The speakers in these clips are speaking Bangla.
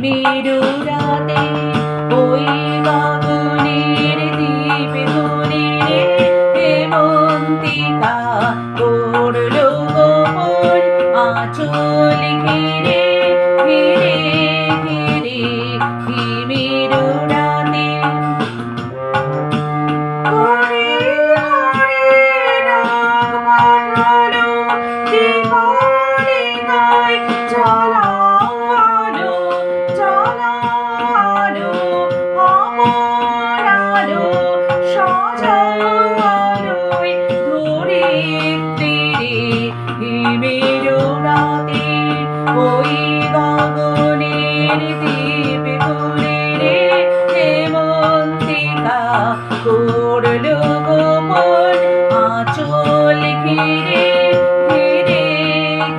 মেরুরাতে ওই গগনের দ্বীপে ঘুরে রে হেমন্তিকা করল গোপন আঁচল ঘিরে ঘিরে ঘিরে মেরুরাতে ঘরে ঘরে ডাক পাঠালো দীপালিকায় জ্বালালো জ্বালালো অমর আলো সাজালোয় ধরিত্রীরে মেরুরাতে ওই গগনের দ্বীপে ঘুরে রে হেমন্তিকা করল গোপন আঁচল ঘিরে ঘিরে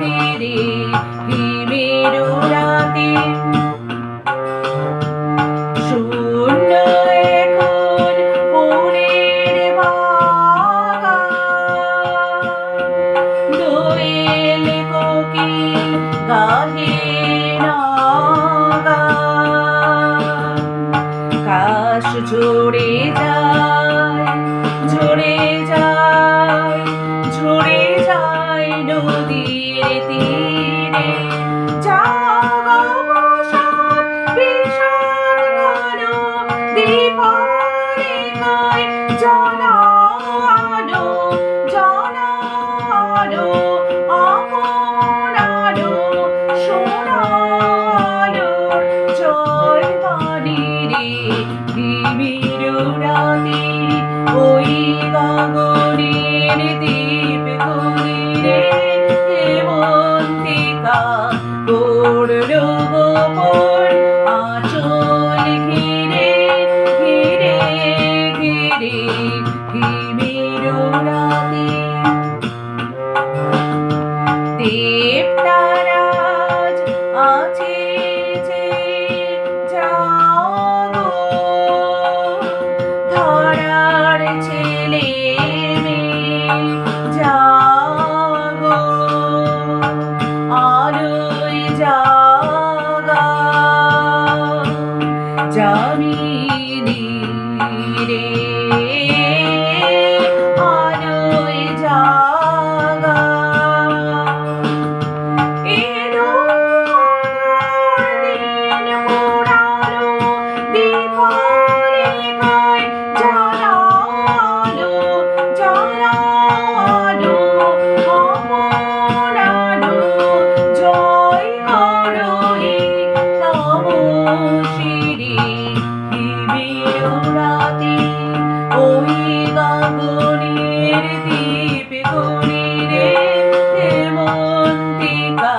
ঘিরে মেরুরাতে শূন্য এখন ফুলের বাগান দোয়েল কোকিল গাহে না গান কাশ ঝরে যায় ঝরে যায় ঝরে যায় নদীর তীরে জাগো বসন্ত বিষাদ ঘন দীপালিকায় জ্বালালো জ্বালালো অমর আলো সোনালো জয় বাণী রে মেরুরাতে ওই গগনের দ্বীপে ঘুরে রে হেমন্তিকা করল গোপন আঁচল ঘিরে ঘিরে ঘিরে মেরুরাতে দেবতারাজ আছে যে জাগো ধরার ছেলে মেয়ে জাগো আলোয় জাগা যামিনী রে আলোয় জাগা এলো দিন পোড়ালো দীপালিকায় জ্বালালো জ্বালালো অমর আলো জয় করো হে তমশিরে মেরুরাতে ওই গগনের দ্বীপে ঘুরে রে হেমন্তিকা